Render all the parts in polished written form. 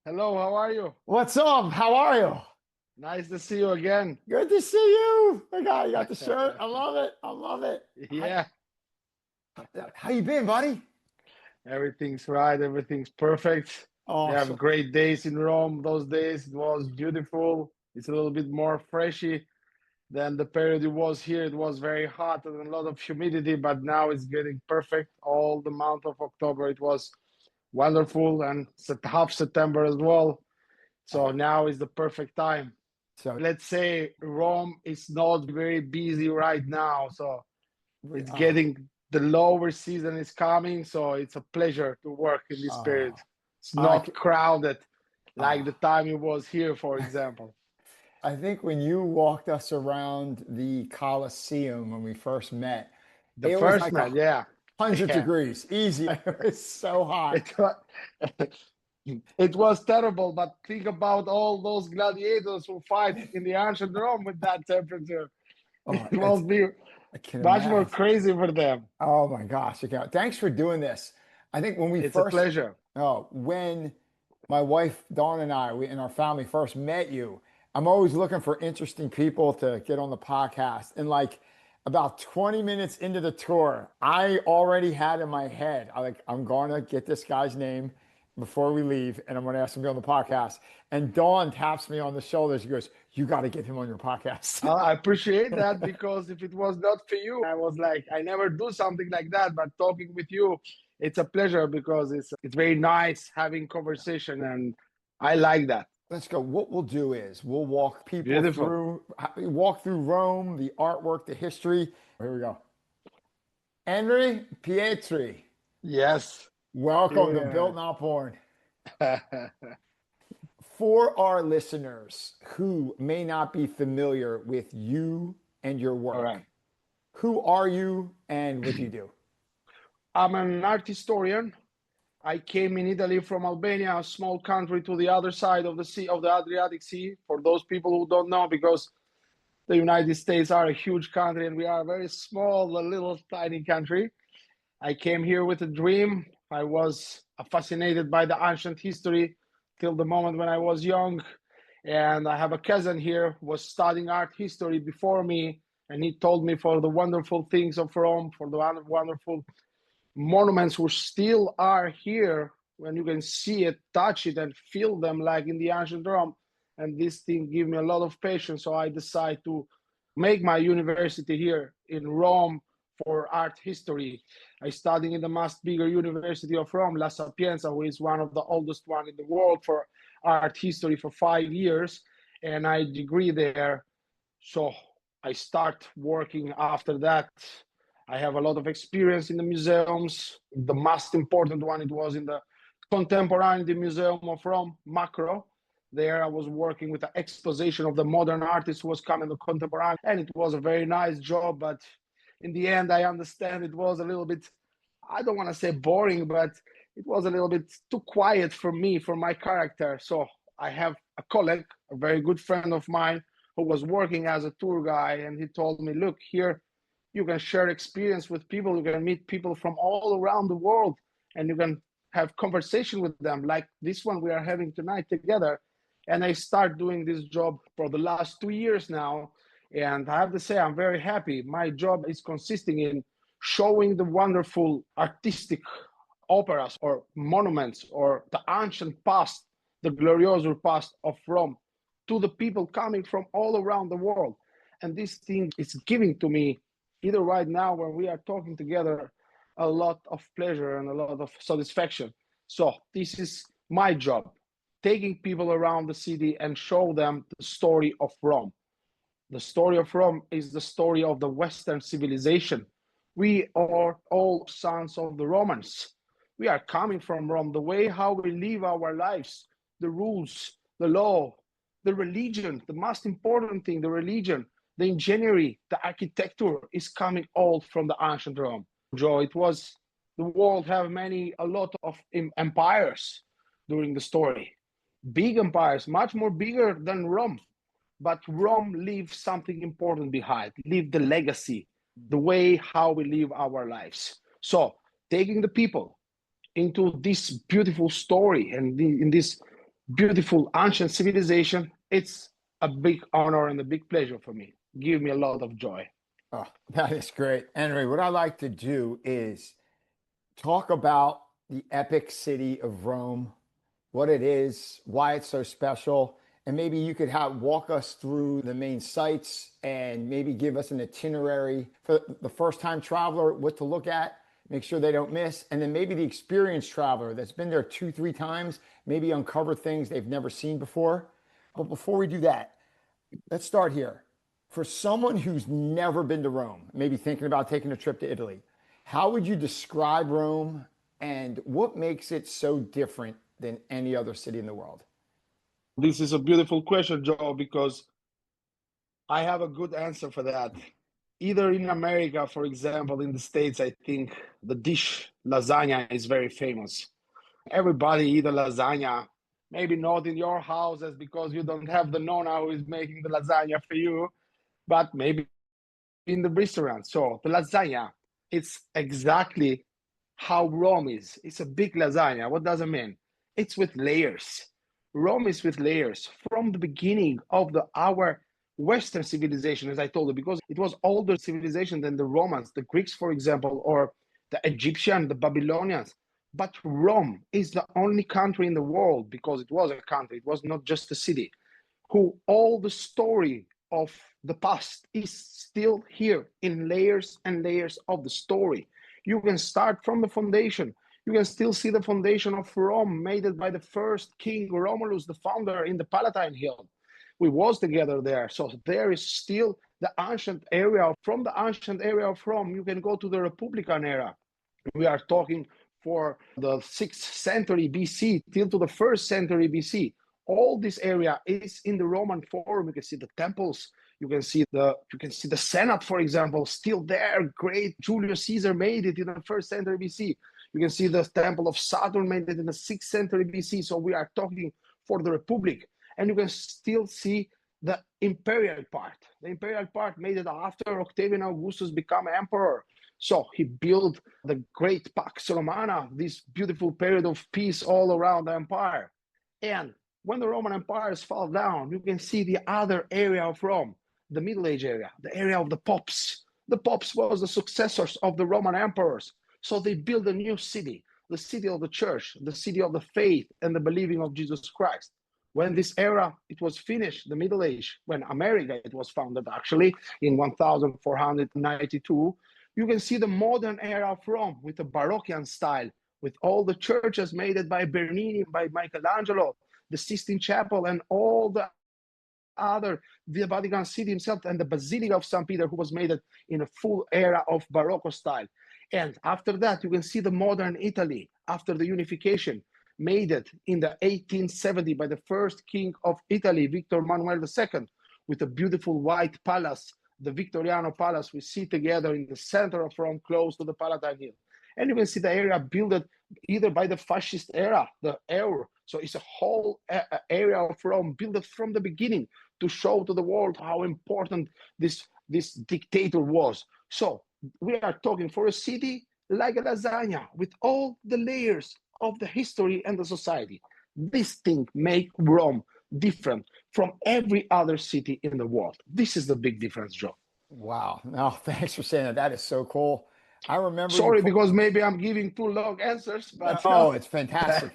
Hello, how are you? What's up? How are you? Nice to see you again. Good to see you. I got the shirt. I love it. I love it. Yeah, How you been, buddy? everything's right, everything's perfect. We have Awesome. great days in Rome. Those days it was beautiful. It's a little bit more freshy than the period it was here. It was very hot and a lot of humidity, but now it's getting perfect. All the month of October it was wonderful, and half September as well. So Uh, now is the perfect time. So Let's say Rome is not very busy right now, so we it's getting the lower season is coming, so it's a pleasure to work in this period. oh It's I not c- crowded like the oh time it was here, for example. I think when you walked us around the Colosseum when we first met, The it was first like a night, yeah, 100 yeah, degrees. Easy. It was so hot. it was it was terrible. But think about all those gladiators who fight in the ancient Rome with that temperature. Oh, It must be I can much more imagine. crazy for them. Oh my gosh. Okay. Thanks for doing this. I think when we It's a first, pleasure. when my wife Dawn and I, we and our family first met you, I'm always looking for interesting people to get on the podcast. And like about 20 minutes into the tour, I already had in my head, I'm going to get this guy's name before we leave, and I'm going to ask him to be on the podcast. And Dawn taps me on the shoulder. She goes, "You got to get him on your podcast." I appreciate that because if it was not for you, I was like, I never do something like that. But talking with you, it's a pleasure because it's very nice having conversation, and I like that. Let's go. What we'll do is we'll Beautiful. walk through Rome, the artwork, the history. Here we go. Enri Pietri, Yes. welcome to Yeah. Built Not Born. All For our listeners who may not be familiar with you and your right. work, who are you and what do you do? I'm an art historian. I came in Italy from Albania, a small country to the other side of the sea of the Adriatic Sea. For those people who don't know, because the United States are a huge country and we are a very small, a little tiny country. I came here with a dream. I was fascinated by the ancient history till the moment when I was young. And I have a cousin here who was studying art history before me, and he told me for the wonderful things of Rome, for the wonderful monuments which still are here when you can see it, touch it, and feel them like in the ancient Rome. And this thing gave me a lot of patience. So I decided to make my university here in Rome for art history. I studied in the much bigger University of Rome, La Sapienza, who is one of the oldest one in the world for art history for 5 years, and I degree there. So I start working after that. I have a lot of experience in the museums. The most important one, it was in the Contemporaneity Museum of Rome, Macro. There I was working with the exposition of the modern artists who was coming to contemporary, and it was a very nice job. But in the end, I understand it was a little bit, I don't want to say boring, but it was a little bit too quiet for me, for my character. So I have a colleague, a very good friend of mine, who was working as a tour guide, and he told me, look, here you can share experience with people, you can meet people from all around the world, and you can have conversation with them like this one we are having tonight together. And I start doing this job for the last 2 years now, and I have to say I'm very happy. My job is consisting in showing the wonderful artistic operas or monuments or the ancient past, the glorious past of Rome, to the people coming from all around the world. And this thing is giving to me, either right now when we are talking together, a lot of pleasure and a lot of satisfaction. So this is my job, taking people around the city and show them the story of Rome. The story of Rome is the story of the Western civilization. We are all sons of the Romans. We are coming from Rome. The way how we live our lives, the rules, the law, the religion, the most important thing, the religion, the engineering, the architecture is coming all from the ancient Rome. Joe, it was the world have a lot of empires during the story. Big empires, much more bigger than Rome, but Rome leaves something important behind, leave the legacy, the way how we live our lives. So taking the people into this beautiful story and in this beautiful ancient civilization. It's a big honor and a big pleasure for me. Give me a lot of joy. Oh, that is great. Enri, what I like to do is talk about the epic city of Rome, what it is, why it's so special, and maybe you could walk us through the main sites and maybe give us an itinerary for the first time traveler, what to look at, make sure they don't miss, and then maybe the experienced traveler that's been there 2, 3 times, maybe uncover things they've never seen before. But before we do that, let's start here. For someone who's never been to Rome, maybe thinking about taking a trip to Italy, how would you describe Rome and what makes it so different than any other city in the world? This is a beautiful question, Joe, because I have a good answer for that. Either in America, for example, in the States, I think the dish lasagna is very famous. Everybody eat a lasagna. Maybe not in your houses because you don't have the nonna who is making the lasagna for you, but maybe in the restaurant. So the lasagna, it's exactly how Rome is. It's a big lasagna. What does it mean? It's with layers. Rome is with layers from the beginning of our Western civilization, as I told you, because it was older civilization than the Romans, the Greeks, for example, or the Egyptian, the Babylonians. But Rome is the only country in the world, because it was a country, it was not just a city, who all the story of the past is still here in layers and layers of the story. You can start from the foundation. You can still see the foundation of Rome made by the first king Romulus, the founder, in the Palatine Hill. We was together there. So there is still the ancient area. From the ancient area of Rome, you can go to the Republican era. We are talking for the 6th century BC till to the 1st century BC. All this area is in the Roman Forum. You can see the temples. You can see the Senate, for example, still there. Great Julius Caesar made it in the 1st century BC. You can see the Temple of Saturn made it in the 6th century BC. So we are talking for the Republic. And you can still see the imperial part. The imperial part made it after Octavian Augustus became emperor. So he built the great Pax Romana, this beautiful period of peace all around the empire. And when the Roman empires fall down, you can see the other area of Rome, the Middle Age area, the area of the popes. The popes was the successors of the Roman emperors. So they built a new city, the city of the church, the city of the faith and the believing of Jesus Christ. When this era, it was finished, the Middle Age, when America, it was founded actually in 1492, you can see the modern era of Rome with the Baroque style, with all the churches made by Bernini, by Michelangelo, the Sistine Chapel, and all the Vatican City himself, and the Basilica of St. Peter, who was made in a full era of Baroque style. And after that, you can see the modern Italy, after the unification, made it in the 1870 by the first king of Italy, Victor Emmanuel II, with a beautiful white palace, the Victoriano Palace. We see together in the center of Rome, close to the Palatine Hill. And you can see the area built either by the fascist era, the Euro. So it's a whole area of Rome built from the beginning to show to the world how important this dictator was. So we are talking for a city like a lasagna with all the layers of the history and the society. This thing make Rome different from every other city in the world. This is the big difference, Joe. Wow. No, thanks for saying that. That is so cool. I remember Sorry, because maybe I'm giving too long answers, but oh, it's fantastic.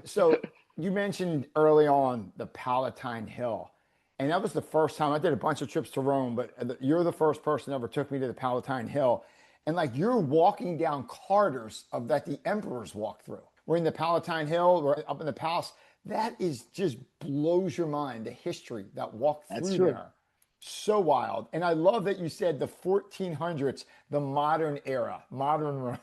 So you mentioned early on the Palatine Hill, and that was the first time I did a bunch of trips to Rome, but you're the first person that ever took me to the Palatine Hill. And like you're walking down corridors of that the emperors walked through. We're in the Palatine Hill, we're up in the palace. That is just blows your mind, the history that walked through there. So wild. And I love that you said the 1400s, the modern era, modern Rome.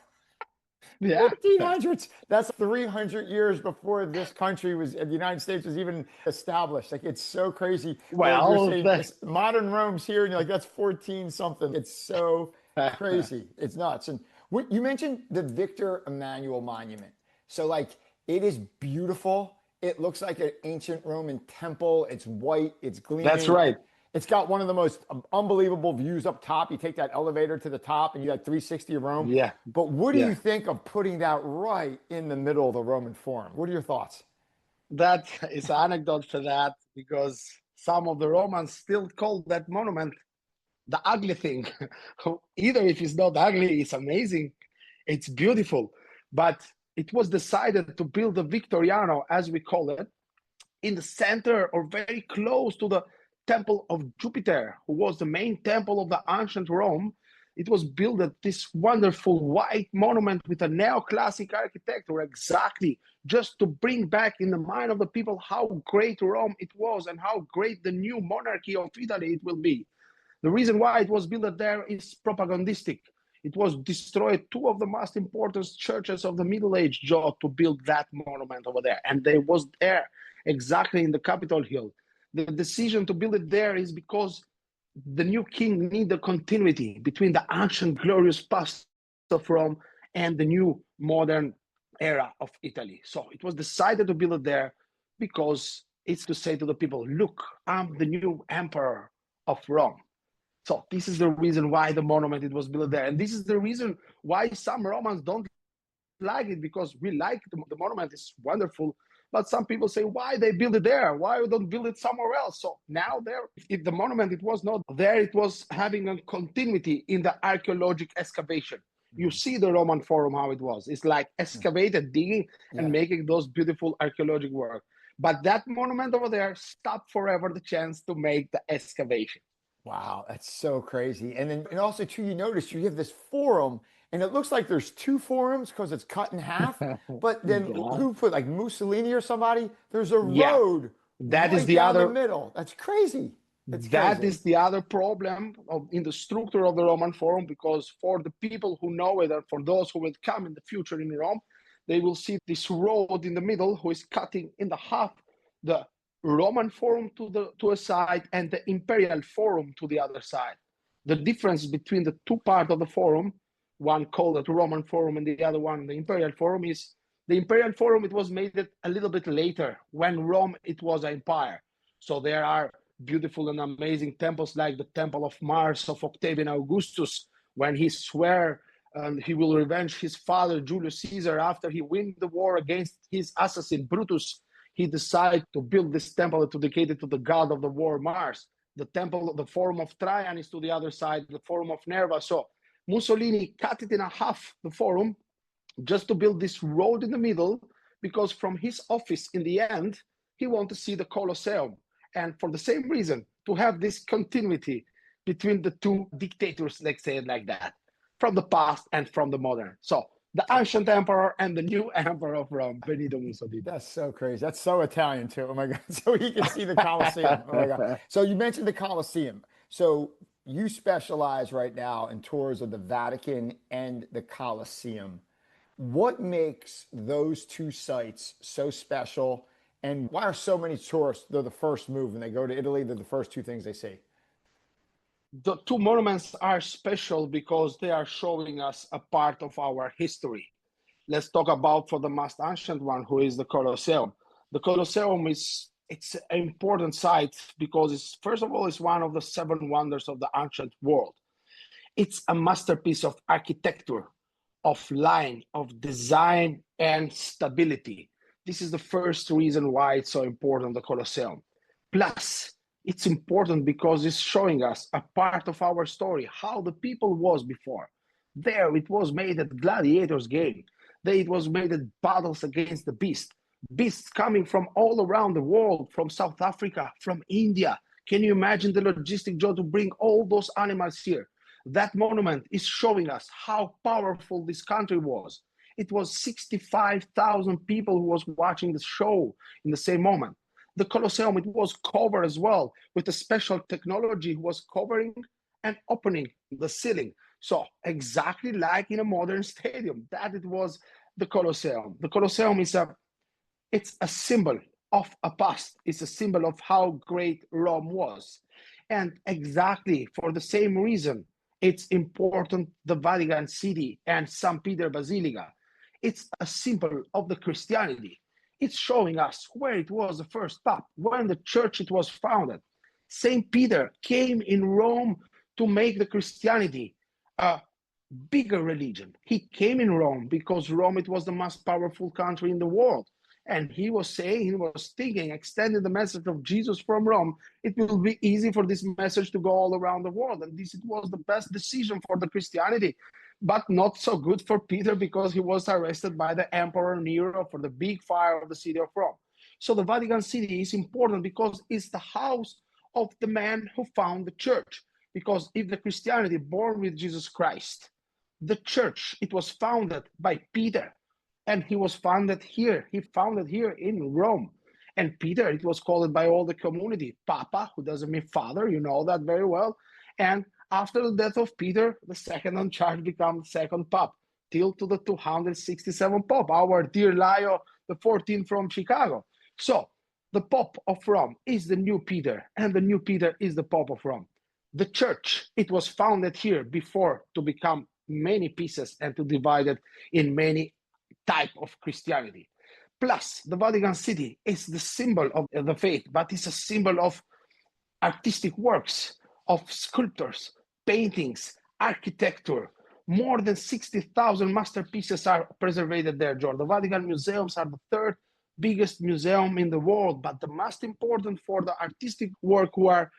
Yeah. 1400s. That's 300 years before this country was, the United States was even established. Like it's so crazy. Well, you're saying modern Rome's here, and you're like, that's 14 something. It's so crazy. It's nuts. And what you mentioned the Victor Emmanuel Monument. So like it is beautiful. It looks like an ancient Roman temple. It's white. It's gleaming. That's right. It's got one of the most unbelievable views up top. You take that elevator to the top and you got 360 of Rome. Yeah. But what do you think of putting that right in the middle of the Roman Forum? What are your thoughts? that is an anecdote for that, because some of the Romans still call that monument the ugly thing. Either if it's not ugly, it's amazing, it's beautiful. But it was decided to build the Victoriano, as we call it, in the center or very close to the temple of Jupiter, who was the main temple of the ancient Rome. It was built at this wonderful white monument with a neoclassic architecture, exactly just to bring back in the mind of the people how great Rome it was and how great the new monarchy of Italy it will be. The reason why it was built there is propagandistic. It was destroyed two of the most important churches of the Middle Age job to build that monument over there. And they was there exactly in the Capitol Hill. The decision to build it there is because the new king needed continuity between the ancient glorious past of Rome and the new modern era of Italy. So it was decided to build it there because it's to say to the people, look, I'm the new emperor of Rome. So this is the reason why the monument it was built there. And this is the reason why some Romans don't like it, because we like the monument, is wonderful. But some people say, why they build it there? Why we don't build it somewhere else? So now there, if the monument it was not there, it was having a continuity in the archaeological excavation. You see the Roman Forum, how it was. It's like excavated, digging, and making those beautiful archaeological work. But that monument over there stopped forever the chance to make the excavation. Wow, that's so crazy. And then, and also too, you notice you have this forum, and it looks like there's two forums because it's cut in half. But then who put, like Mussolini or somebody? There's a road that right is the down other the middle. That's crazy. That is the other problem in the structure of the Roman Forum, because for the people who know it and for those who will come in the future in Rome, they will see this road in the middle who is cutting in the half the Roman Forum to a side and the Imperial Forum to the other side. The difference between the two parts of the Forum, one called the Roman Forum and the other one the Imperial Forum, is the Imperial Forum, it was made a little bit later when Rome, it was an empire. So there are beautiful and amazing temples like the Temple of Mars of Octavian Augustus, when he swore he will revenge his father Julius Caesar after he win the war against his assassin Brutus. He decided to build this temple dedicated to the god of the war, Mars. The temple, the Forum of Trajan is to the other side, the Forum of Nerva. So Mussolini cut it in half, the Forum, just to build this road in the middle, because from his office in the end, he wanted to see the Colosseum. And for the same reason, to have this continuity between the two dictators, let's say it like that, from the past and from the modern. So the ancient emperor and the new emperor of Rome, Benito Mussolini. That's so crazy. That's so Italian too. Oh my God. So he can see the Colosseum. Oh my God. So you mentioned the Colosseum. So you specialize right now in tours of the Vatican and the Colosseum. What makes those two sites so special? And why are so many tourists, they're the first move when they go to Italy, they're the first two things they see? The two monuments are special because they are showing us a part of our history. Let's talk about for the most ancient one, who is the Colosseum. The Colosseum it's an important site because it's, first of all, it's one of the seven wonders of the ancient world. It's a masterpiece of architecture, of line, of design, and stability. This is the first reason why it's so important, the Colosseum. Plus, it's important because it's showing us a part of our story, how the people was before. There, it was made at gladiators game. There, it was made at battles against the beasts coming from all around the world, from South Africa, from India. Can you imagine the logistic job to bring all those animals here? That monument is showing us how powerful this country was. It was 65,000 people who was watching the show in the same moment. The Colosseum, it was covered as well with a special technology, was covering and opening the ceiling. So exactly like in a modern stadium, that it was the Colosseum. The Colosseum it's a symbol of a past. It's a symbol of how great Rome was. And exactly for the same reason, it's important, the Vatican City and St. Peter Basilica. It's a symbol of the Christianity. It's showing us where it was the first Pope, when the church it was founded. St. Peter came in Rome to make the Christianity a bigger religion. He came in Rome because Rome it was the most powerful country in the world. And he was saying, he was thinking, extending the message of Jesus from Rome, it will be easy for this message to go all around the world. And this was the best decision for the Christianity, but not so good for Peter, because he was arrested by the Emperor Nero for the big fire of the city of Rome. So the Vatican City is important because it's the house of the man who found the church. Because if the Christianity born with Jesus Christ, the church, it was founded by Peter, and he was founded here. He founded here in Rome. And Peter, it was called by all the community, Papa, who doesn't mean father, you know that very well. And after the death of Peter, the second on charge becomes second Pope, till to the 267 Pope, our dear Leo the 14th from Chicago. So the Pope of Rome is the new Peter, and the new Peter is the Pope of Rome. The church, it was founded here before to become many pieces and to divide it in many type of Christianity. Plus, the Vatican City is the symbol of the faith, but it's a symbol of artistic works, of sculptures, paintings, architecture. More than 60,000 masterpieces are preserved there, George. The Vatican museums are the third biggest museum in the world, but the most important for the artistic work who are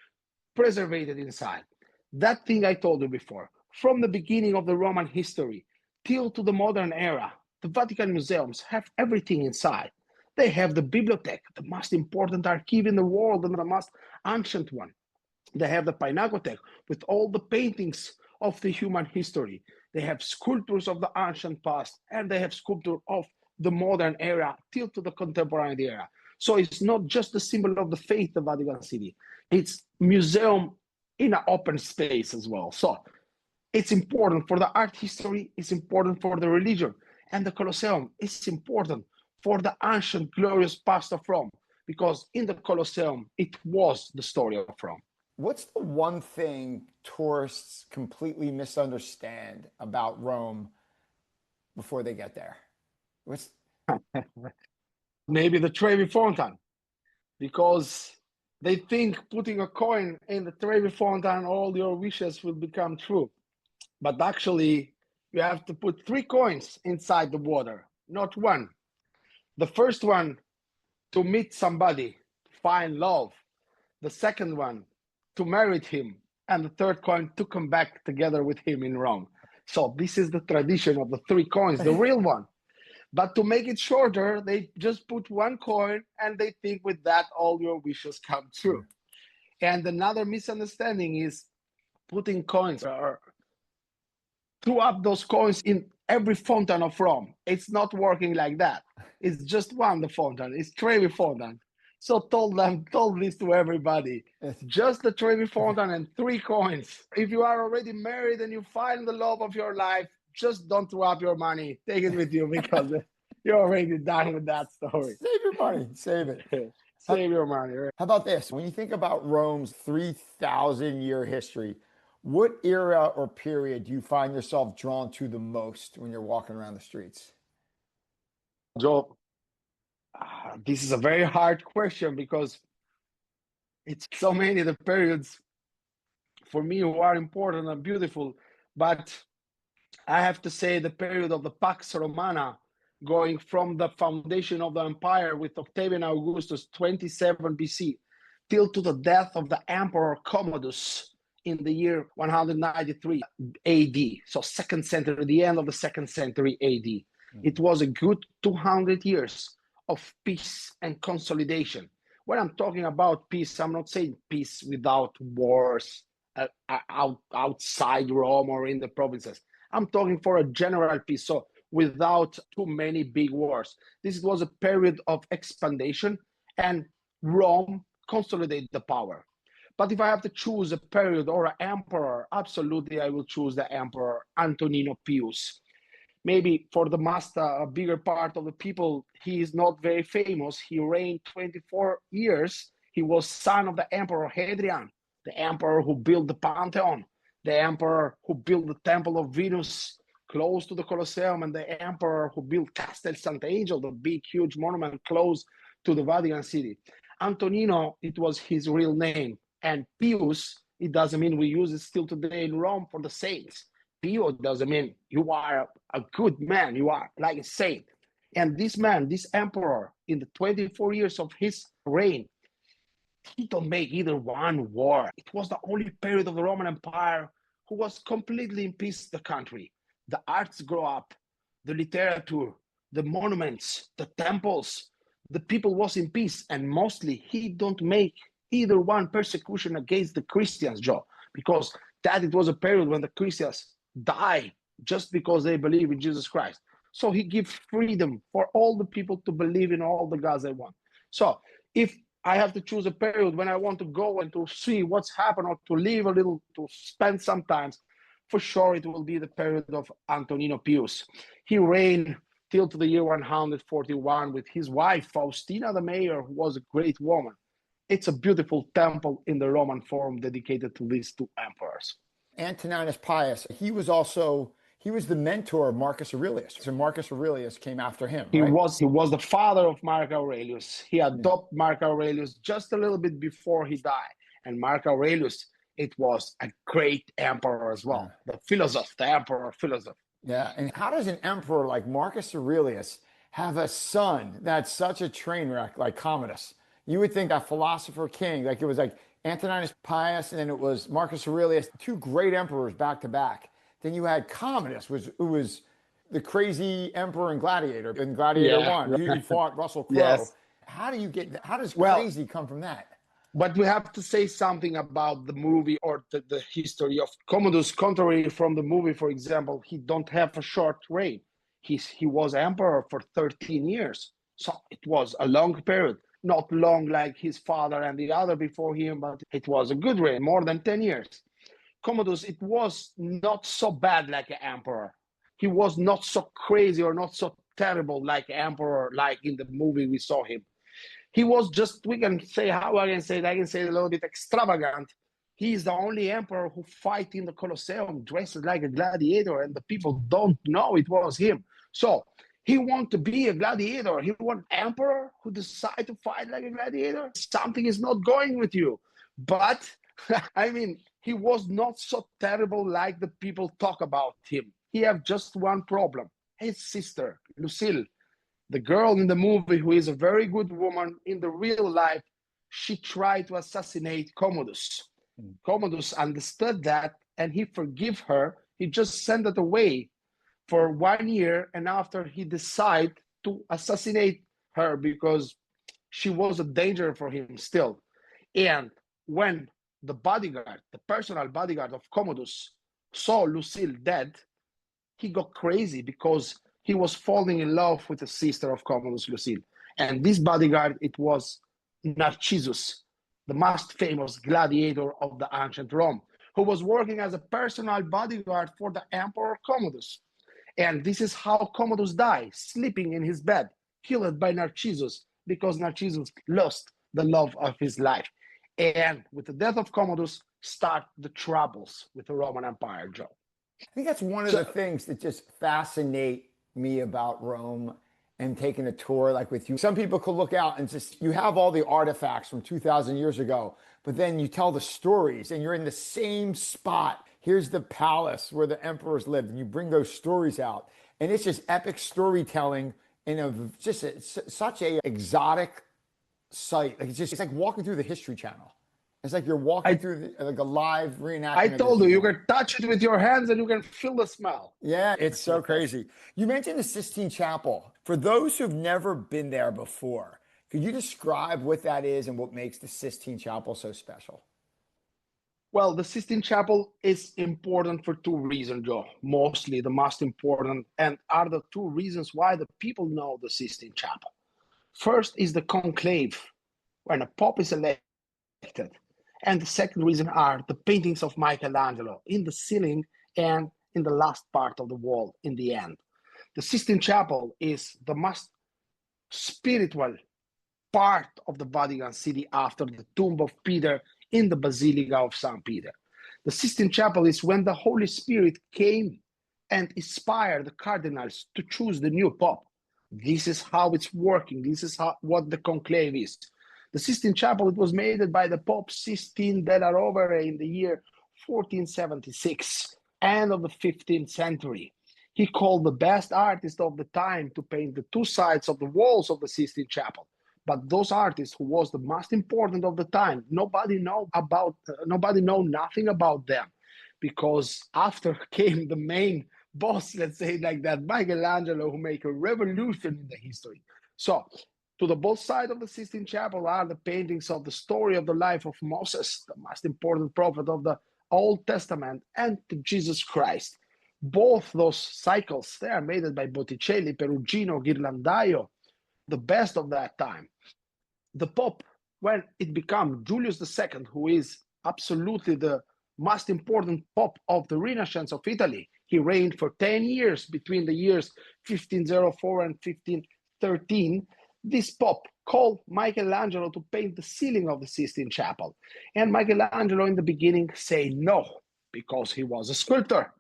preserved inside. That thing I told you before, from the beginning of the Roman history till to the modern era, the Vatican museums have everything inside. They have the bibliothèque, the most important archive in the world and the most ancient one. They have the Pinakothek with all the paintings of the human history. They have sculptures of the ancient past, and they have sculpture of the modern era till to the contemporary era. So it's not just the symbol of the faith, the Vatican City. It's museum in an open space as well. So it's important for the art history, it's important for the religion. And the Colosseum is important for the ancient glorious past of Rome, because in the Colosseum, it was the story of Rome. What's the one thing tourists completely misunderstand about Rome before they get there? What's Maybe the Trevi Fountain, because they think putting a coin in the Trevi Fountain, all your wishes will become true. But actually, you have to put 3 coins inside the water, not one. The first one, to meet somebody, find love. The second one, to marry him. And the third coin, to come back together with him in Rome. So this is the tradition of the 3 coins, the real one. But to make it shorter, they just put 1 coin, and they think with that all your wishes come true. And another misunderstanding is putting coins or threw up those coins in every fountain of Rome. It's not working like that. It's just one, the fountain. It's Trevi Fountain. So told this to everybody. Just the Trevi Fountain and 3 coins. If you are already married and you find the love of your life, just don't throw up your money. Take it with you, because you're already done with that story. Save your money. Save it. Save your money. Right? How about this? When you think about Rome's 3,000-year history, what era or period do you find yourself drawn to the most when you're walking around the streets? Joe, this is a very hard question, because it's so many of the periods for me who are important and beautiful. But I have to say the period of the Pax Romana, going from the foundation of the empire with Octavian Augustus, 27 BC, till to the death of the Emperor Commodus in the year 193 AD. So 2nd century, the end of the 2nd century AD. It was a good 200 years of peace and consolidation. When I'm talking about peace, I'm not saying peace without wars outside Rome or in the provinces. I'm talking for a general peace, so without too many big wars. This was a period of expansion, and Rome consolidated the power. But if I have to choose a period or an emperor, absolutely I will choose the Emperor Antoninus Pius. Maybe for the a bigger part of the people, he is not very famous. He reigned 24 years. He was son of the Emperor Hadrian, the emperor who built the Pantheon, the emperor who built the Temple of Venus close to the Colosseum, and the emperor who built Castel Sant'Angelo, the big, huge monument close to the Vatican City. Antonino, it was his real name. And Pius, it doesn't mean we use it still today in Rome for the saints. Pio doesn't mean you are a good man, you are like a saint. And this man, this emperor, in the 24 years of his reign, he don't make either one war. It was the only period of the Roman Empire who was completely in peace the country. The arts grow up, the literature, the monuments, the temples, the people was in peace, and mostly he don't make either one persecution against the Christians, Joe, because that it was a period when the Christians die just because they believe in Jesus Christ. So he gives freedom for all the people to believe in all the gods they want. So if I have to choose a period when I want to go and to see what's happened or to live a little, to spend some time, for sure it will be the period of Antoninus Pius. He reigned till to the year 141 with his wife, Faustina the Mayor, who was a great woman. It's a beautiful temple in the Roman form dedicated to these two emperors. Antoninus Pius, he was the mentor of Marcus Aurelius. So Marcus Aurelius came after him, He right? was the father of Marcus Aurelius. He adopted Marcus Aurelius just a little bit before he died. And Marcus Aurelius, it was a great emperor as well. The philosopher, the emperor philosopher. Yeah. And how does an emperor like Marcus Aurelius have a son that's such a train wreck like Commodus? You would think a philosopher king, like it was like Antoninus Pius and then it was Marcus Aurelius, two great emperors back to back. Then you had Commodus, who was the crazy emperor in Gladiator 1. He fought Russell Crowe. Yes. How does crazy come from that? But we have to say something about the movie or the history of Commodus. Contrary from the movie, for example, he don't have a short reign. He was emperor for 13 years. So it was a long period. Not long like his father and the other before him, but it was a good reign, more than 10 years. Commodus, it was not so bad like an emperor. He was not so crazy or not so terrible like an emperor, like in the movie we saw him. He was just, we can say, how I can say it, a little bit extravagant. He is the only emperor who fight in the Colosseum dressed like a gladiator, and the people don't know it was him. So he want to be a gladiator. He want emperor who decide to fight like a gladiator. Something is not going with you. But, I mean, he was not so terrible like the people talk about him. He have just one problem. His sister, Lucille, the girl in the movie who is a very good woman, in the real life, she tried to assassinate Commodus. Commodus understood that and he forgave her. He just sent it away for 1 year, and after he decided to assassinate her because she was a danger for him still. And when the bodyguard, the personal bodyguard of Commodus, saw Lucille dead, he got crazy because he was falling in love with the sister of Commodus, Lucille. And this bodyguard, it was Narcissus, the most famous gladiator of the ancient Rome, who was working as a personal bodyguard for the Emperor Commodus. And this is how Commodus died, sleeping in his bed, killed by Narcissus, because Narcissus lost the love of his life. And with the death of Commodus, start the troubles with the Roman Empire, Joe. I think that's one of the things that just fascinate me about Rome and taking a tour like with you. Some people could look out and just, you have all the artifacts from 2,000 years ago, but then you tell the stories and you're in the same spot. Here's the palace where the emperors lived, and you bring those stories out. And it's just epic storytelling in such a exotic site. Like it's like walking through the History Channel. It's like you're walking through like a live reenactment. I told you, you can touch it with your hands and you can feel the smell. Yeah, it's so crazy. You mentioned the Sistine Chapel. For those who've never been there before, could you describe what that is and what makes the Sistine Chapel so special? Well, the Sistine Chapel is important for two reasons, Joe. Mostly the most important, and are the two reasons why the people know the Sistine Chapel. First is the conclave, when a pope is elected. And the second reason are the paintings of Michelangelo in the ceiling and in the last part of the wall in the end. The Sistine Chapel is the most spiritual part of the Vatican City after the tomb of Peter in the Basilica of St. Peter. The Sistine Chapel is when the Holy Spirit came and inspired the cardinals to choose the new pope. This is how it's working. This is what the conclave is. The Sistine Chapel, it was made by the Pope Sistine della Rovere in the year 1476, end of the 15th century. He called the best artist of the time to paint the two sides of the walls of the Sistine Chapel. But those artists who was the most important of the time, nobody know nothing about them, because after came the main boss, let's say like that, Michelangelo, who make a revolution in the history. So to the both side of the Sistine Chapel are the paintings of the story of the life of Moses, the most important prophet of the Old Testament, and to Jesus Christ. Both those cycles, they are made by Botticelli, Perugino, Ghirlandaio, the best of that time. The Pope, when it became Julius II, who is absolutely the most important Pope of the Renaissance of Italy, he reigned for 10 years between the years 1504 and 1513. This Pope called Michelangelo to paint the ceiling of the Sistine Chapel. And Michelangelo in the beginning said no, because he was a sculptor.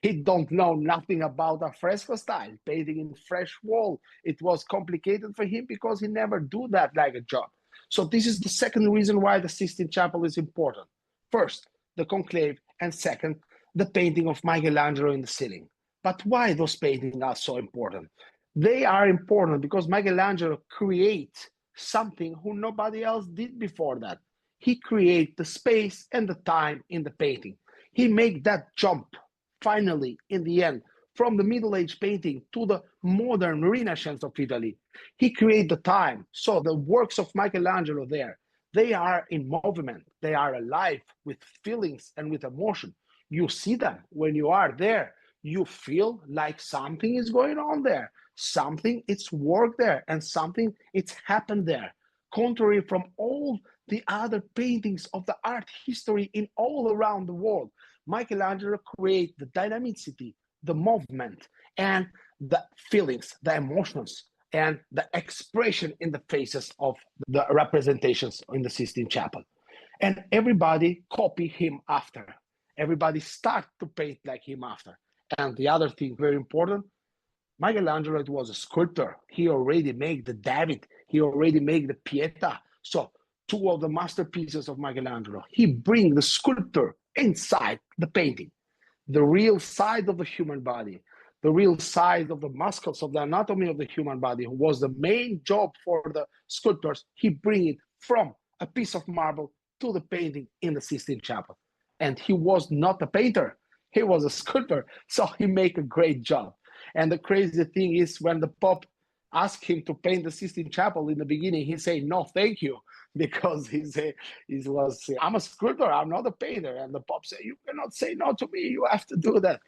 He don't know nothing about a fresco style, painting in fresh wall. It was complicated for him because he never do that like a job. So this is the second reason why the Sistine Chapel is important. First, the conclave, and second, the painting of Michelangelo in the ceiling. But why those paintings are so important? They are important because Michelangelo creates something who nobody else did before that. He creates the space and the time in the painting. He make that jump finally, in the end, from the Middle Age painting to the modern Renaissance of Italy. He created the time. So the works of Michelangelo there, they are in movement. They are alive with feelings and with emotion. You see them when you are there. You feel like something is going on there. Something it's work there and something it's happened there. Contrary from all the other paintings of the art history in all around the world, Michelangelo created the dynamicity, the movement, and the feelings, the emotions, and the expression in the faces of the representations in the Sistine Chapel. And everybody copy him after. Everybody start to paint like him after. And the other thing, very important, Michelangelo was a sculptor. He already made the David. He already made the Pieta. So two of the masterpieces of Michelangelo. He bring the sculptor inside the painting, the real side of the human body, the real side of the muscles of the anatomy of the human body, who was the main job for the sculptors. He bring it from a piece of marble to the painting in the Sistine Chapel. And he was not a painter. He was a sculptor. So he make a great job. And the crazy thing is when the Pope asked him to paint the Sistine Chapel in the beginning, he said, no, thank you. Because he was, I'm a sculptor, I'm not a painter. And the Pope said, you cannot say no to me, you have to do that.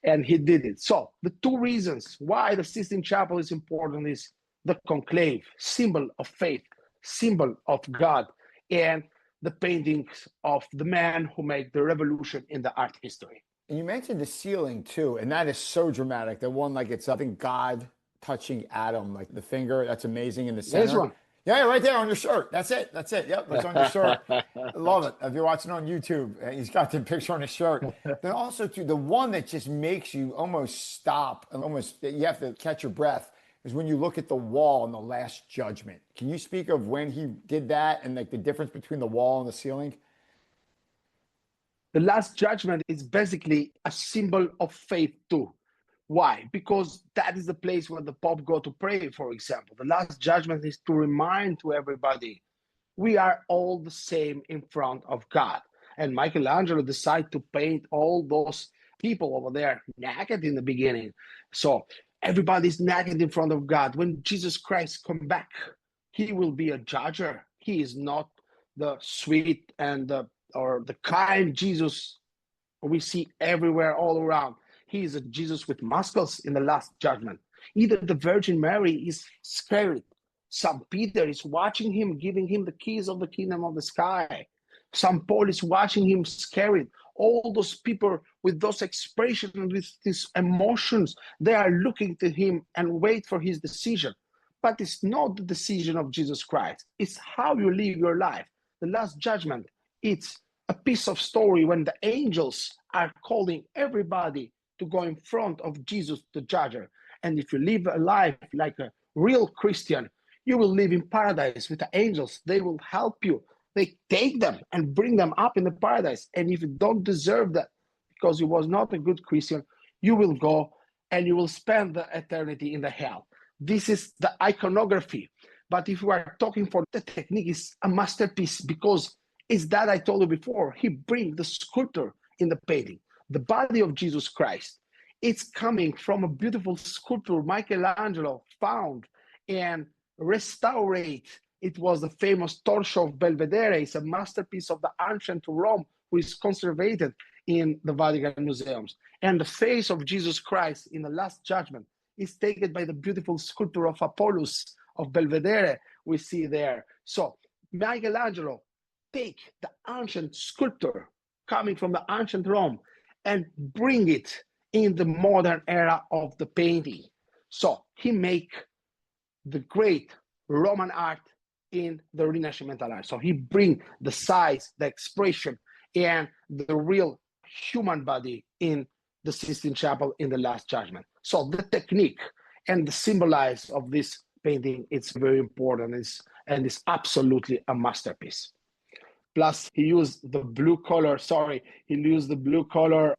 And he did it. So the two reasons why the Sistine Chapel is important is the conclave, symbol of faith, symbol of God, and the paintings of the man who made the revolution in the art history. And you mentioned the ceiling too, and that is so dramatic. The one like it's, I think, God touching Adam, like the finger. That's amazing in the center. This one. Yeah, right there on your shirt. That's it. That's it. Yep, that's on your shirt. I love it. If you're watching on YouTube, he's got the picture on his shirt. Then also, too, the one that just makes you almost stop and almost you have to catch your breath is when you look at the wall in the Last Judgment. Can you speak of when he did that and like the difference between the wall and the ceiling? The Last Judgment is basically a symbol of faith too. Why? Because that is the place where the Pope go to pray, for example. The Last Judgment is to remind to everybody, we are all the same in front of God. And Michelangelo decided to paint all those people over there naked in the beginning. So everybody's naked in front of God. When Jesus Christ come back, he will be a judger. He is not the sweet and the kind Jesus we see everywhere all around. He is a Jesus with muscles in the Last Judgment. Either the Virgin Mary is scared. St. Peter is watching him, giving him the keys of the kingdom of the sky. St. Paul is watching him scared. All those people with those expressions, with these emotions, they are looking to him and wait for his decision. But it's not the decision of Jesus Christ. It's how you live your life. The Last Judgment, it's a piece of story when the angels are calling everybody to go in front of Jesus, the judger. And if you live a life like a real Christian, you will live in paradise with the angels. They will help you. They take them and bring them up in the paradise. And if you don't deserve that, because you was not a good Christian, you will go and you will spend the eternity in the hell. This is the iconography. But if we are talking for the technique, is a masterpiece because it's that I told you before. He brings the sculptor in the painting, the body of Jesus Christ. It's coming from a beautiful sculpture Michelangelo found and restored. It was the famous Torch of Belvedere. It's a masterpiece of the ancient Rome, who is conserved in the Vatican museums. And the face of Jesus Christ in the Last Judgment is taken by the beautiful sculpture of Apollos of Belvedere we see there. So Michelangelo take the ancient sculpture coming from the ancient Rome and bring it in the modern era of the painting. So he make the great Roman art in the Renascimental art. So he bring the size, the expression, and the real human body in the Sistine Chapel in the Last Judgment. So the technique and the symbolize of this painting, it's very important, and it's absolutely a masterpiece. Plus, he used the blue color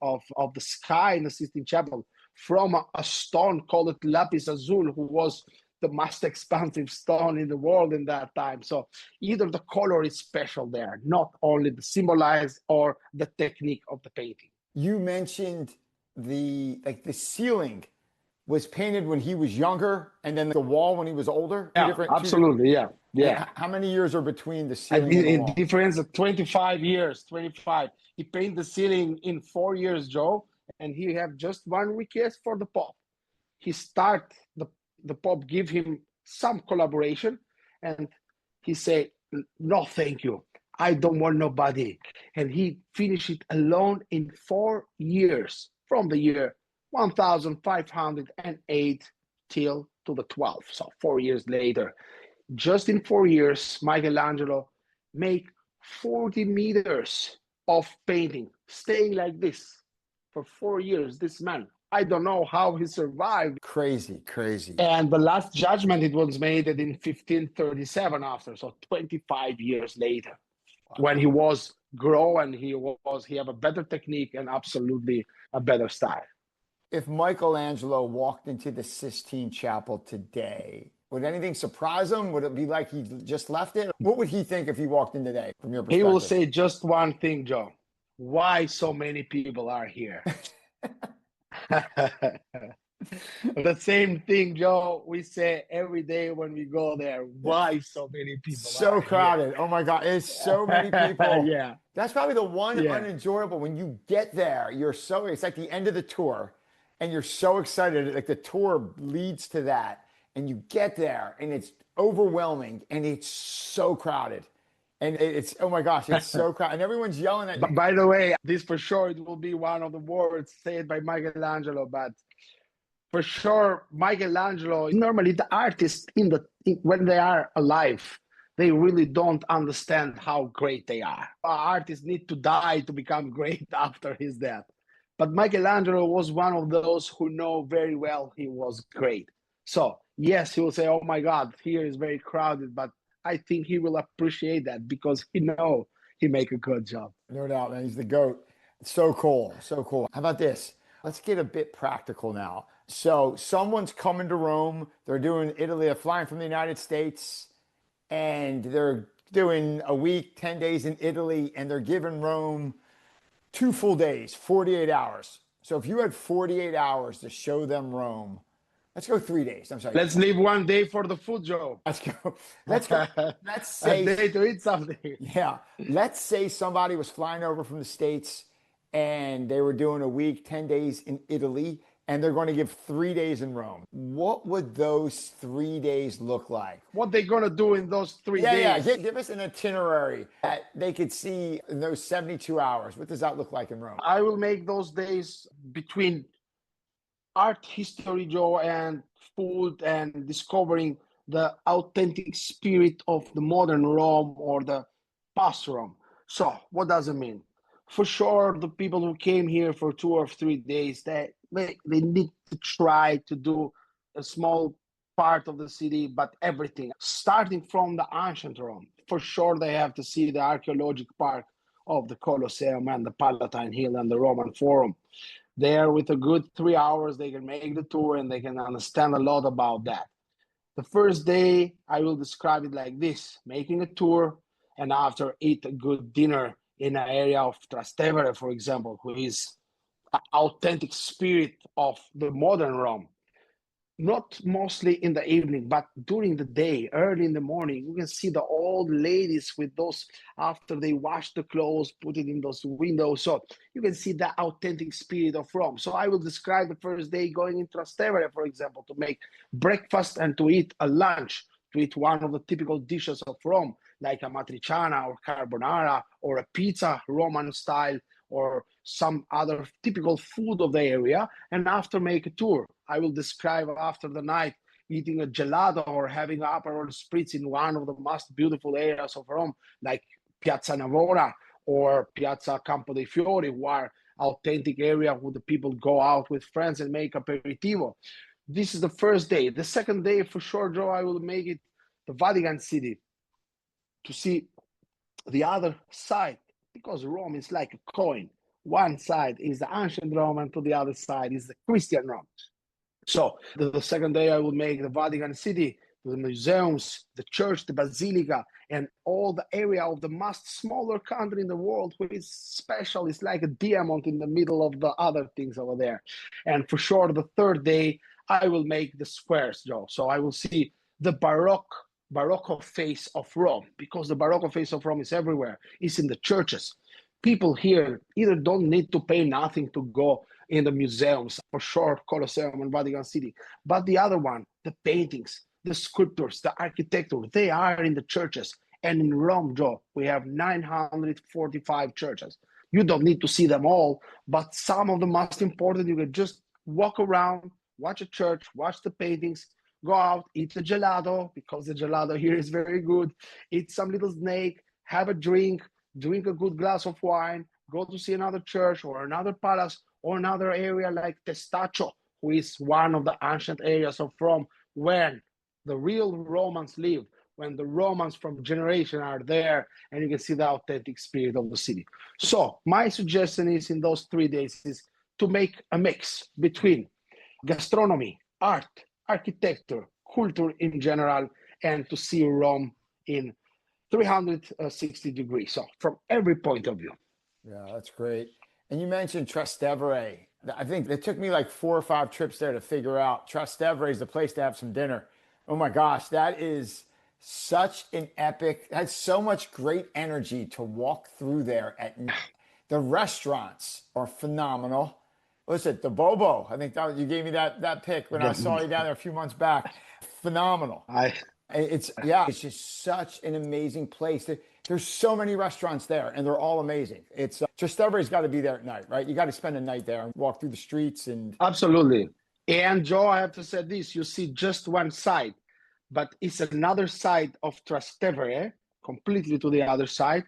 of the sky in the Sistine Chapel from a stone called lapis azul, who was the most expensive stone in the world in that time. So either the color is special there, not only the symbolize or the technique of the painting. You mentioned the ceiling was painted when he was younger, and then the wall when he was older. Yeah, absolutely. Yeah. How many years are between the ceiling and the wall? A difference of 25 years. 25. He painted the ceiling in 4 years, Joe, and he have just one request for the Pope. He start the Pope give him some collaboration, and he say, "No, thank you. I don't want nobody." And he finished it alone in 4 years, from the year 1508 till to the 12th. So 4 years later, just in 4 years, Michelangelo make 40 meters of painting, staying like this for 4 years. This man, I don't know how he survived. Crazy. And the Last Judgment, it was made in 1537 after, so 25 years later. Wow. When he was grown, he have a better technique and absolutely a better style. If Michelangelo walked into the Sistine Chapel today, would anything surprise him? Would it be like he just left it? What would he think if he walked in today, from your perspective? He will say just one thing, Joe. Why so many people are here? The same thing, Joe, we say every day when we go there. Why so many people so crowded. Here? Oh my God, it's so many people. Yeah. That's probably the one unenjoyable. When you get there, it's like the end of the tour, and you're so excited. Like the tour leads to that, and you get there, and it's overwhelming, and it's so crowded. And it's, oh my gosh, it's so crowded. And everyone's yelling at you. But by the way, this for sure, it will be one of the words said by Michelangelo. But for sure, Michelangelo, normally the artists, when they are alive, they really don't understand how great they are. Artists need to die to become great after his death. But Michelangelo was one of those who know very well he was great. So yes, he will say, oh my God, here is very crowded, but I think he will appreciate that because he make a good job. No doubt, man. He's the GOAT. It's so cool. So cool. How about this? Let's get a bit practical now. So someone's coming to Rome. They're doing Italy. They're flying from the United States, and they're doing a week, 10 days in Italy, and they're giving Rome 2 full days, 48 hours. So if you had 48 hours to show them Rome, let's go 3 days. I'm sorry. Let's leave 1 day for the food, Joe. Let's go. Let's say a day to eat something. Yeah. Let's say somebody was flying over from the States and they were doing a week, 10 days in Italy, and they're going to give 3 days in Rome. What would those 3 days look like? What they going to do in those 3 days? Yeah. Give us an itinerary that they could see in those 72 hours. What does that look like in Rome? I will make those days between art history, Joe, and food, and discovering the authentic spirit of the modern Rome or the past Rome. So what does it mean? For sure, the people who came here for 2 or 3 days, they need to try to do a small part of the city, but everything, starting from the ancient Rome. For sure, they have to see the archaeological part of the Colosseum and the Palatine Hill and the Roman Forum. There, with a good 3 hours, they can make the tour and they can understand a lot about that. The first day, I will describe it like this: making a tour, and after eat a good dinner in an area of Trastevere, for example, who is an authentic spirit of the modern Rome. Not mostly in the evening, but during the day, early in the morning, you can see the old ladies with those, after they wash the clothes, put it in those windows. So you can see the authentic spirit of Rome. So I will describe the first day going in Trastevere, for example, to make breakfast and to eat a lunch, to eat one of the typical dishes of Rome, like a matriciana or carbonara or a pizza, Roman style, or some other typical food of the area, and after make a tour. I will describe after the night eating a gelato or having Aperol spritz in one of the most beautiful areas of Rome, like Piazza Navona or Piazza Campo dei Fiori, where authentic area where the people go out with friends and make aperitivo. This is the first day. The second day, for sure, Joe, I will make it the Vatican City to see the other side, because Rome is like a coin. One side is the ancient Rome, and to the other side is the Christian Rome. So the second day, I will make the Vatican City, the museums, the church, the basilica, and all the area of the most smaller country in the world, which is special. It's like a diamond in the middle of the other things over there. And for sure, the third day, I will make the squares, Joe. So I will see the Baroque face of Rome, because the Baroque face of Rome is everywhere. It's in the churches. People here either don't need to pay nothing to go in the museums, for sure, Colosseum and Vatican City, but the other one, the paintings, the sculptures, the architecture, they are in the churches. And in Rome, Joe, we have 945 churches. You don't need to see them all, but some of the most important, you can just walk around, watch a church, watch the paintings, go out, eat the gelato, because the gelato here is very good, eat some little snake, have a drink a good glass of wine, go to see another church or another palace or another area like Testaccio, who is one of the ancient areas of Rome when the real Romans lived, when the Romans from generation are there, and you can see the authentic spirit of the city. So my suggestion is in those 3 days is to make a mix between gastronomy, art, architecture, culture in general, and to see Rome in 360 degrees. So from every point of view. Yeah, that's great. And you mentioned Trastevere. I think it took me like 4 or 5 trips there to figure out Trastevere is the place to have some dinner. Oh my gosh, that is such an epic, that's so much great energy to walk through there at night. The restaurants are phenomenal. Listen, the Bobo, I think that you gave me that pic when I saw you down there a few months back. Phenomenal. It's just such an amazing place. There's so many restaurants there, and they're all amazing. It's Trastevere's got to be there at night, right? You got to spend a night there and walk through the streets and. Absolutely. And Joe, I have to say this: you see just one side, but it's another side of Trastevere, completely to the other side,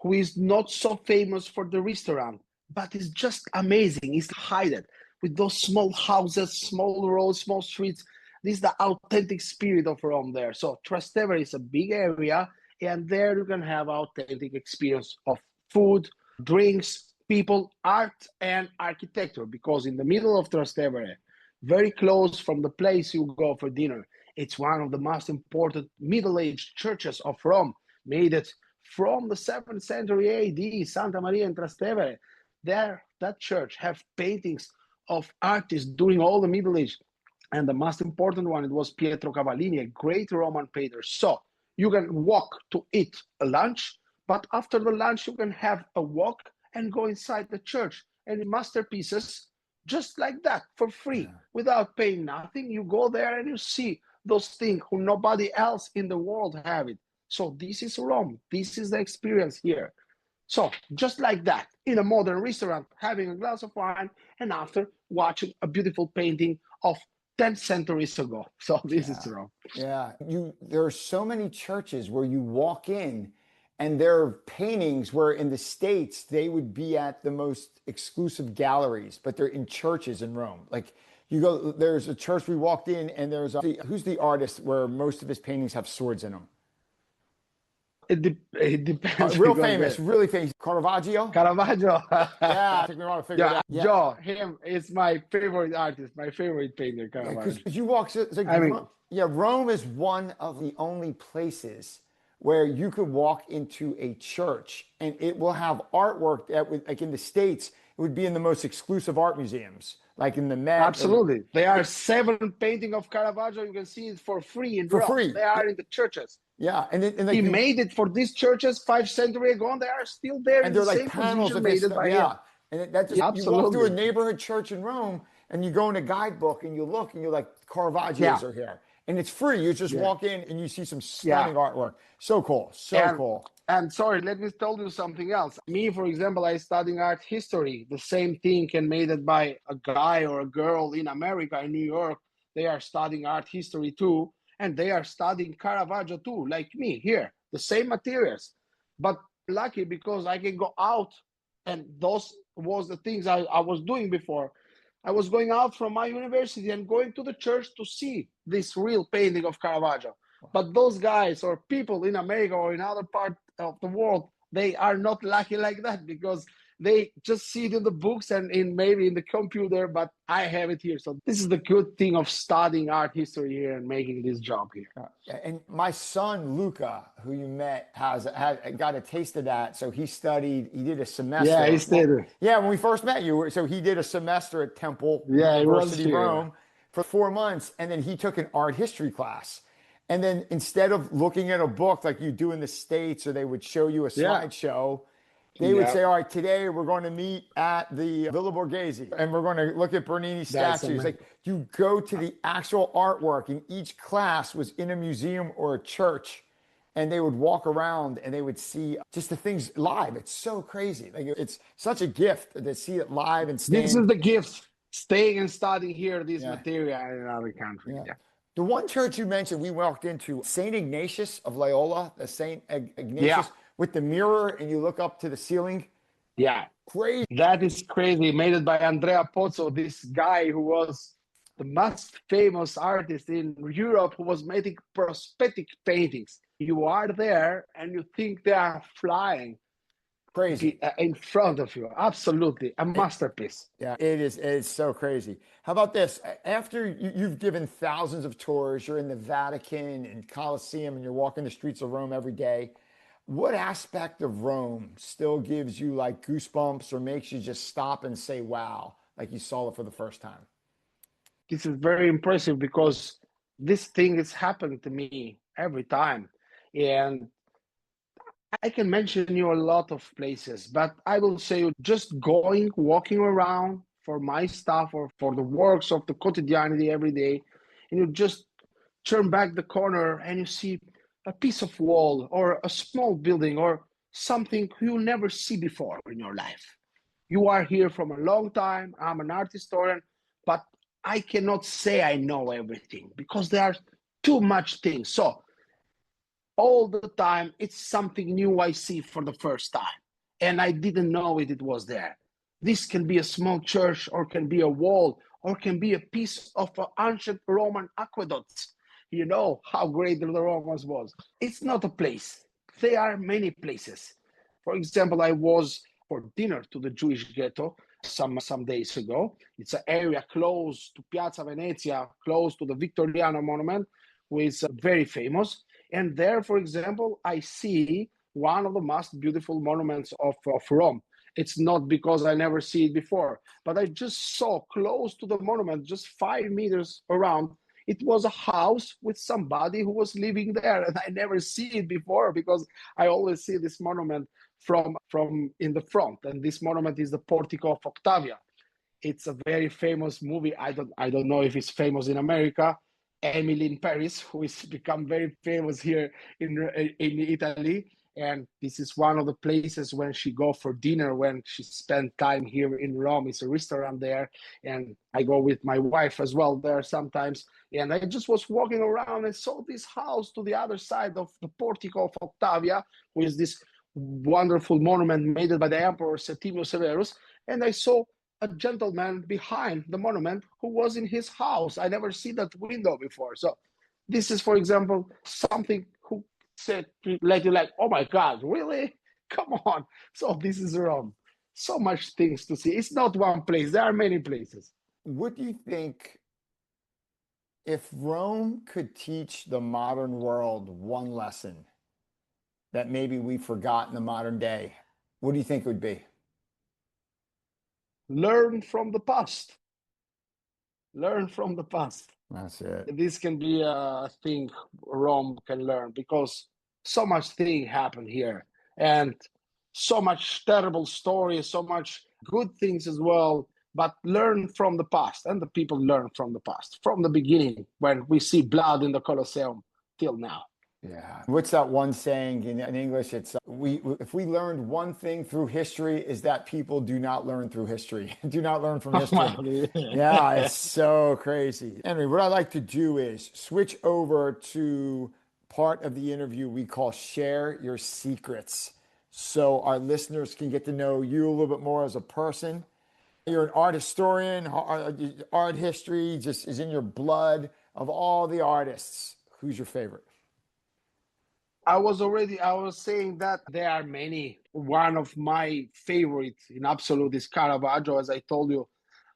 who is not so famous for the restaurant, but it's just amazing. It's hidden with those small houses, small roads, small streets. This is the authentic spirit of Rome there. So Trastevere is a big area, and there you can have authentic experience of food, drinks, people, art, and architecture. Because in the middle of Trastevere, very close from the place you go for dinner, it's one of the most important middle-aged churches of Rome, made it from the 7th century AD, Santa Maria in Trastevere. There, that church have paintings of artists during all the Middle Age. And the most important one, it was Pietro Cavallini, a great Roman painter. So you can walk to eat a lunch, but after the lunch, you can have a walk and go inside the church and masterpieces just like that for free, without paying nothing. You go there and you see those things who nobody else in the world have it. So this is Rome. This is the experience here. So just like that, in a modern restaurant, having a glass of wine, and after watching a beautiful painting of 10 centuries ago. So this is Rome. Yeah, there are so many churches where you walk in and there are paintings where in the States they would be at the most exclusive galleries, but they're in churches in Rome. Like you go, there's a church we walked in and who's the artist where most of his paintings have swords in them? It depends. Real Because famous, really famous. Caravaggio? Caravaggio. Yeah, it took me a while to figure it Yeah, out. Yeah, Joe, him is my favorite artist, my favorite painter, because Caravaggio. you walk, it's like I mean, Rome is one of the only places where you could walk into a church and it will have artwork that would, like in the States, it would be in the most exclusive art museums, like in the Met. absolutely. There are 7 paintings of Caravaggio. You can see it for free in For Rome. free. They are in the churches. Yeah, and like He made it for these churches 5 centuries ago, and they are still there in and the they're like same panels position of his made it stuff. by him. Yeah, and that just Yeah, you walk through a absolutely. neighborhood church in Rome and you go in a guidebook and you look and you're like Yeah, Caravaggios are here, and it's free. You just yeah, walk in and you see some yeah. stunning artwork. So cool, so And cool. sorry, let me tell you something else. Me, for example, I studying art history. The same thing can made it by a guy or a girl in America, in New York. They are studying art history too, and they are studying Caravaggio too, like me here. The same materials, but lucky because I can go out, and those was the things I was doing before. I was going out from my university and going to the church to see this real painting of Caravaggio. But those guys or people in America or in other part of the world, they are not lucky like that because they just see it in the books and in maybe in the computer, but I have it here. So this is the good thing of studying art history here and making this job here. And my son Luca, who you met, had got a taste of that. So he studied. He did a semester. Yeah, he stayed. Yeah, when we first met you, so he did a semester at Temple Yeah, it was University, here. Rome, for 4 months, and then he took an art history class. And then instead of looking at a book like you do in the States, or they would show you a Yeah. slideshow, they would Yeah. say, all right, today we're going to meet at the Villa Borghese and we're going to look at Bernini That's statues. amazing. Like you go to the actual artwork, and each class was in a museum or a church, and they would walk around and they would see just the things live. It's so crazy. Like it's such a gift to see it live and This is stand. the gift, staying and studying here, this Yeah. material in another country. Yeah. Yeah. The one church you mentioned, we walked into St. Ignatius of Loyola, the St. Ignatius Yeah. with the mirror, and you look up to the ceiling. Yeah. Crazy. That is crazy. Made it by Andrea Pozzo, this guy who was the most famous artist in Europe who was making prosthetic paintings. You are there and you think they are flying Crazy. in front of you. Absolutely. A masterpiece. Yeah, it is. It's so crazy. How about this? After you've given thousands of tours, you're in the Vatican and Colosseum, and you're walking the streets of Rome every day. What aspect of Rome still gives you like goosebumps or makes you just stop and say, wow, like you saw it for the first time? This is very impressive because this thing is happening to me every time. And I can mention you a lot of places, but I will say just going, walking around for my stuff or for the works of the quotidianity every day, and you just turn back the corner and you see a piece of wall or a small building or something you never see before in your life. You are here from a long time. I'm an art historian, but I cannot say I know everything because there are too much things. So all the time it's something new I see for the first time and I didn't know it was there. This can be a small church or can be a wall or can be a piece of an ancient Roman aqueduct. You know how great the Romans was. It's not a place. There are many places. For example, I was for dinner to the Jewish ghetto some days ago. It's an area close to Piazza Venezia, close to the Vittoriano monument, which is very famous. And there, for example, I see one of the most beautiful monuments of Rome. It's not because I never see it before, but I just saw close to the monument, just 5 meters around, it was a house with somebody who was living there. And I never see it before because I always see this monument from in the front. And this monument is the Portico of Octavia. It's a very famous movie. I don't know if it's famous in America. Emily in Paris, who is become very famous here in Italy. And this is one of the places when she go for dinner, when she spent time here in Rome. It's a restaurant there. And I go with my wife as well there sometimes. And I just was walking around and saw this house to the other side of the Portico of Octavia, which is this wonderful monument made by the Emperor Septimius Severus. And I saw a gentleman behind the monument who was in his house. I never see that window before. So this is, for example, something who set to let you like, oh my God, really? Come on. So this is Rome. So much things to see. It's not one place. There are many places. What do you think if Rome could teach the modern world one lesson that maybe we forgot in the modern day, what do you think it would be? Learn from the past. Learn from the past. That's it. This can be a thing Rome can learn because so much thing happened here and so much terrible stories, so much good things as well. But learn from the past, and the people learn from the past, from the beginning when we see blood in the Colosseum till now. Yeah. What's that one saying in English? It's if we learned one thing through history is that people do not learn through history. Do not learn from history. Yeah, it's so crazy. Anyway, what I like to do is switch over to part of the interview we call Share Your Secrets. So our listeners can get to know you a little bit more as a person. You're an art historian, art history just is in your blood. Of all the artists, who's your favorite? I was saying that there are many. One of my favorites in absolute is Caravaggio. As I told you,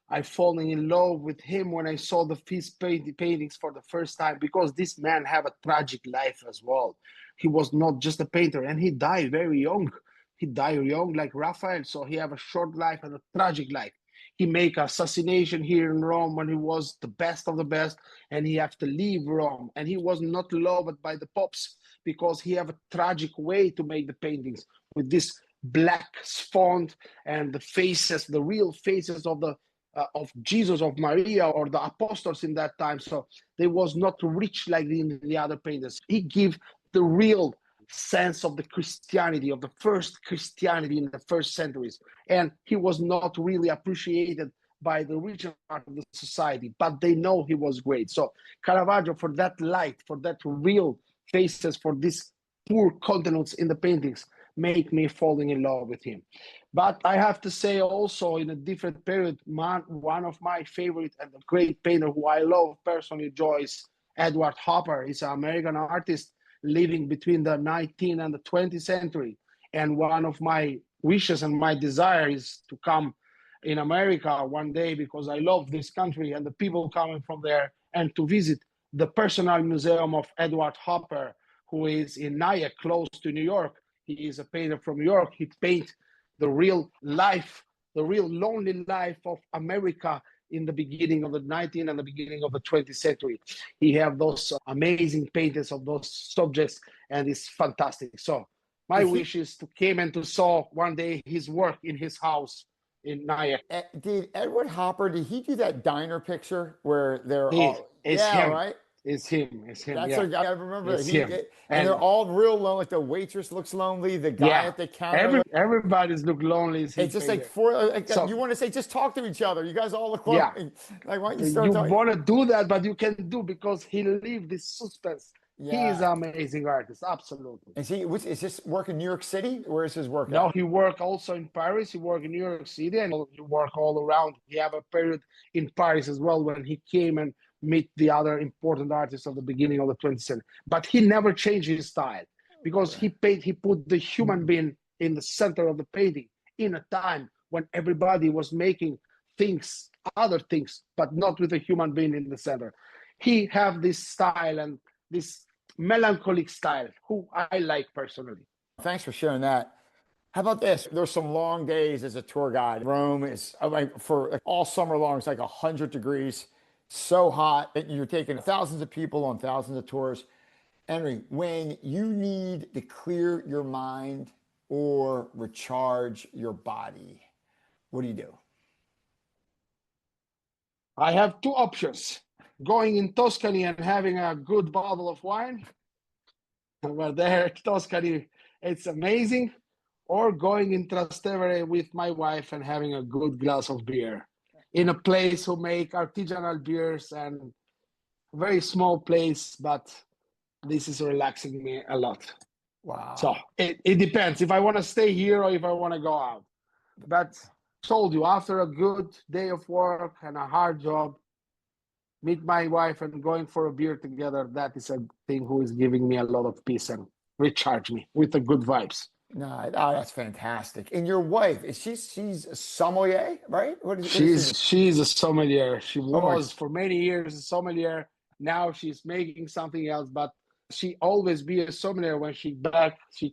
I fallen in love with him when I saw his paintings for the first time because this man have a tragic life as well. He was not just a painter, and he died very young. He died young like Raphael, so he have a short life and a tragic life. He make assassination here in Rome when he was the best of the best, and he have to leave Rome. And he was not loved by the popes because he have a tragic way to make the paintings with this black font and the faces, the real faces of Jesus, of Maria, or the apostles in that time. So they was not rich like the other painters. He give the real sense of the Christianity, of the first Christianity in the first centuries. And he was not really appreciated by the regional part of the society, but they know he was great. So Caravaggio, for that light, for that real faces, for these poor continents in the paintings, make me falling in love with him. But I have to say also in a different period, one of my favorite and a great painter who I love personally, Joyce Edward Hopper. He's an American artist living between the 19th and the 20th century. And one of my wishes and my desire is to come in America one day because I love this country and the people coming from there, and to visit the personal museum of Edward Hopper, who is in Nyack, close to New York. He is a painter from New York. He paints the real life, the real lonely life of America in the beginning of the 19th and the beginning of the 20th century. He have those amazing paintings of those subjects, and it's fantastic. So my wish is to come and to saw one day his work in his house in Nyack. Did Edward Hopper, did he do that diner picture where they're all, him. right? It's him. It's him. That's yeah. I remember it's him. And they're all real lonely. Like the waitress looks lonely. The guy at the counter. Everybody's look lonely. It's just like so, you want to say, just talk to each other. You guys all look lonely. Yeah. Like, why don't you start talking? You want to do that, but you can do because he leave this suspense. Yeah. He is an amazing artist, absolutely. Is this work in New York City? Where is his work? No, he worked also in Paris. He worked in New York City, and he worked all around. He have a period in Paris as well when he came and meet the other important artists of the beginning of the 20th century. But he never changed his style because he put the human being in the center of the painting in a time when everybody was making things, other things, but not with a human being in the center. He have this style and this melancholic style, who I like personally. Thanks for sharing that. How about this? There's some long days as a tour guide. Rome is like for all summer long, it's like 100 degrees, so hot. You're taking thousands of people on thousands of tours. Enri, when you need to clear your mind or recharge your body, what do you do? I have two options. Going in Tuscany and having a good bottle of wine. Well, there, Tuscany, it's amazing. Or going in Trastevere with my wife and having a good glass of beer in a place who make artisanal beers, and very small place, but this is relaxing me a lot. Wow. So it depends if I want to stay here or if I want to go out. But told you, after a good day of work and a hard job, meet my wife and going for a beer together, that is a thing who is giving me a lot of peace and recharge me with the good vibes. No, oh, that's fantastic. And your wife, she's a sommelier, right? What is she do? She's a sommelier. She Oh my, was for many years a sommelier. Now she's making something else, but she always be a sommelier when she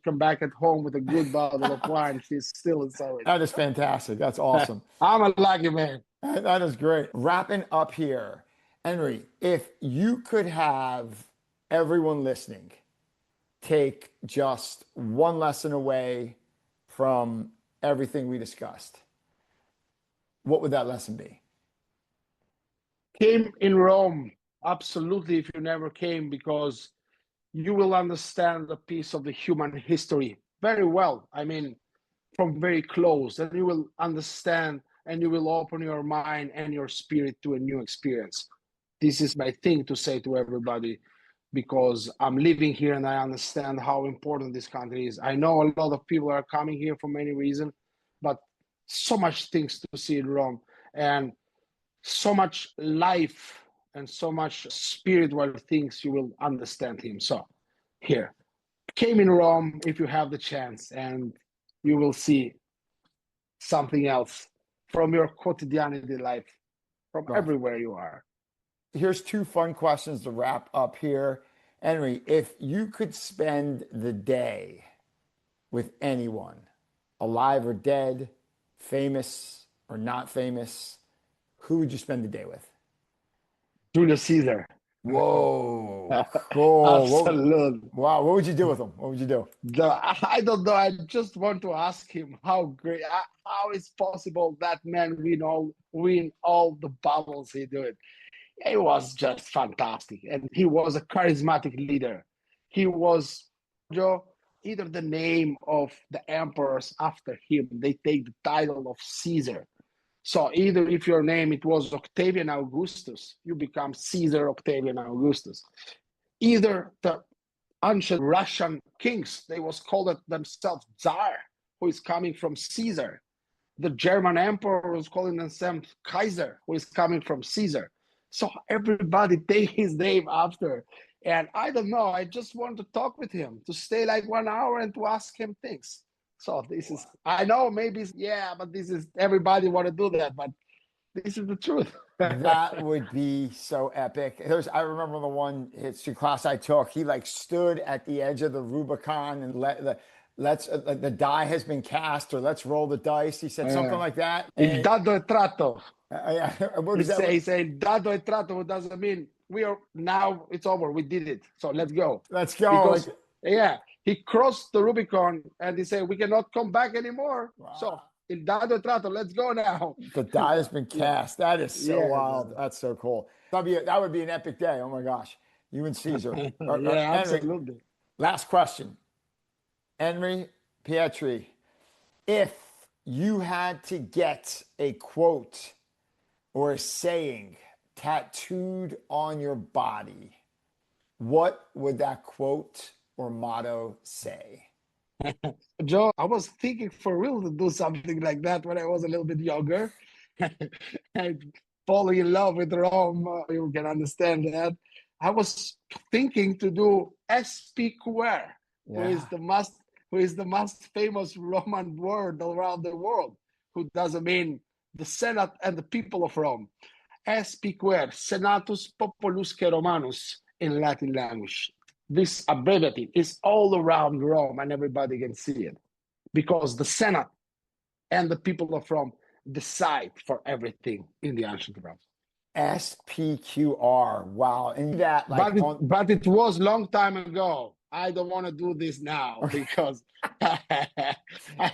come back at home with a good bottle of wine. She's still a sommelier. that is fantastic. That's awesome. I'm a lucky man. That is great. Wrapping up here, Enri, if you could have everyone listening take just one lesson away from everything we discussed, what would that lesson be? Came in Rome, absolutely, if you never came, because you will understand a piece of the human history very well. I mean, from very close, and you will understand and you will open your mind and your spirit to a new experience. This is my thing to say to everybody, because I'm living here and I understand how important this country is. I know a lot of people are coming here for many reasons, but so much things to see in Rome, and so much life and so much spiritual things you will understand him. So here, came in Rome if you have the chance, and you will see something else from your quotidianity life, from everywhere you are. Here's two fun questions to wrap up here. Enri, if you could spend the day with anyone, alive or dead, famous or not famous, who would you spend the day with? Julius Caesar. Whoa, cool. Absolutely. Wow, what would you do with him? What would you do? I don't know. I just want to ask him how great, how is possible that man win all the battles he did. It was just fantastic, and he was a charismatic leader. He was, either the name of the emperors after him, they take the title of Caesar. So either if your name it was Octavian Augustus, you become Caesar Octavian Augustus. Either the ancient Russian kings, they was called themselves Tsar, who is coming from Caesar. The German emperor was calling themselves Kaiser, who is coming from Caesar. So everybody take his name after. And I don't know, I just want to talk with him, to stay like 1 hour and to ask him things. So this is, I know maybe, but this is, everybody want to do that, but this is the truth. That would be so epic. I remember the one history class I took. He like stood at the edge of the Rubicon and let's the die has been cast, or let's roll the dice. He said something like that. Il dado è tratto. What does that? He said dado è tratto, what does it mean? We are now, it's over. We did it. So let's go. Let's go. Because, he crossed the Rubicon and he said we cannot come back anymore. Wow. So il dado è tratto. Let's go now. The die has been cast. That is so wild. That's so cool. That would be an epic day. Oh my gosh, you and Caesar. Absolutely. Last question, Enri Pjetri, if you had to get a quote or a saying tattooed on your body, what would that quote or motto say? Joe, I was thinking for real to do something like that when I was a little bit younger. And falling in love with Rome, you can understand that. I was thinking to do SPQR, who is the most famous Roman word around the world, who doesn't mean the Senate and the people of Rome. SPQR, Senatus Populusque Romanus in Latin language. This abbreviation is all around Rome and everybody can see it, because the Senate and the people of Rome decide for everything in the ancient Rome. SPQR. Wow. And that but it was long time ago. I don't want to do this now because I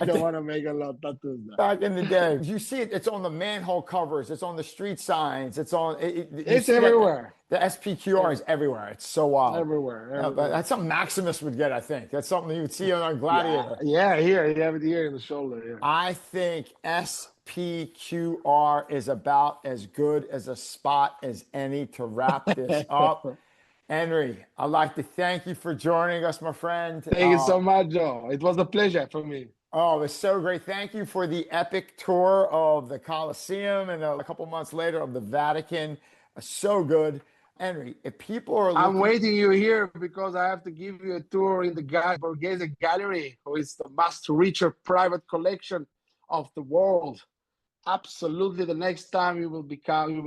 don't want to make a lot of tattoos now. Back in the day, you see it. It's on the manhole covers. It's on the street signs. It's on. It's everywhere. The SPQR is everywhere. It's so wild. Everywhere. That's something Maximus would get. I think that's something you would see on Gladiator. Yeah, here you have it here in the shoulder. Yeah. I think SPQR is about as good as a spot as any to wrap this up. Enri, I'd like to thank you for joining us, my friend. Thank you so much, Joe. It was a pleasure for me. Oh, it was so great. Thank you for the epic tour of the Colosseum and a couple months later of the Vatican. So good. Henry, if people are I'm looking, waiting you here because I have to give you a tour in the Borghese Gallery, who is the most richer private collection of the world. Absolutely, the next time you will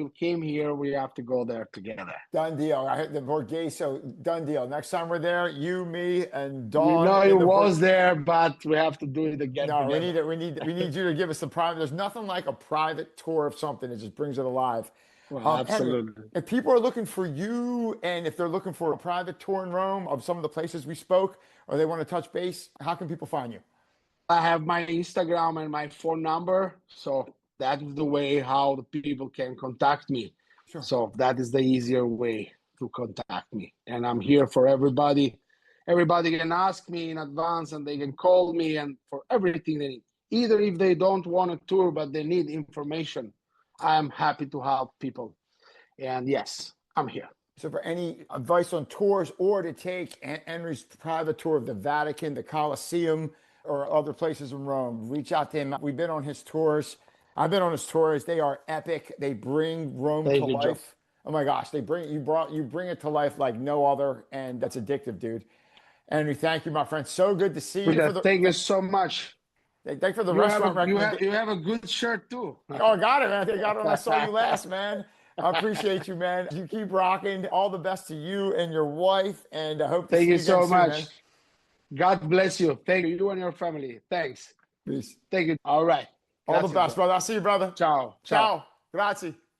came here, we have to go there together. done deal. I hit the Borghese, so done deal. Next time we're there, you, me, and We Dawn know in it the was there, but we have to do it again No, we together. need it. We need you to give us the private. There's nothing like a private tour of something. It just brings it alive. Well, Henry, absolutely. if people are looking for you, and if they're looking for a private tour in Rome of some of the places we spoke, or they want to touch base, how can people find you? I have my Instagram and my phone number, so that is the way how the people can contact me. Sure. So that is the easier way to contact me, and I'm here for everybody. Everybody can ask me in advance, and they can call me, and for everything they need. Either if they don't want a tour but they need information, I am happy to help people. And yes, I'm here. So for any advice on tours or to take Henry's private tour of the Vatican, the Colosseum, or other places in Rome, reach out to him. We've been on his tours. I've been on his tours. They are epic. They bring Rome to Thank you, Joe. life. Oh my gosh, you bring it to life like no other, and that's addictive, dude. Henry, thank you, my friend. So good to see you. Thank you so much. Thank you for the You have restaurant recommendation. you have a good shirt too. Oh, I got it, man. I got it when I saw you last, man. I appreciate you, man. You keep rocking. All the best to you and your wife, and I hope to see you again so soon, much. man. God bless you. Thank you and your family. Thanks. Peace. Thank you. All right. All the Grazie, best, bro. brother. I'll see you, brother. Ciao. Ciao. Grazie.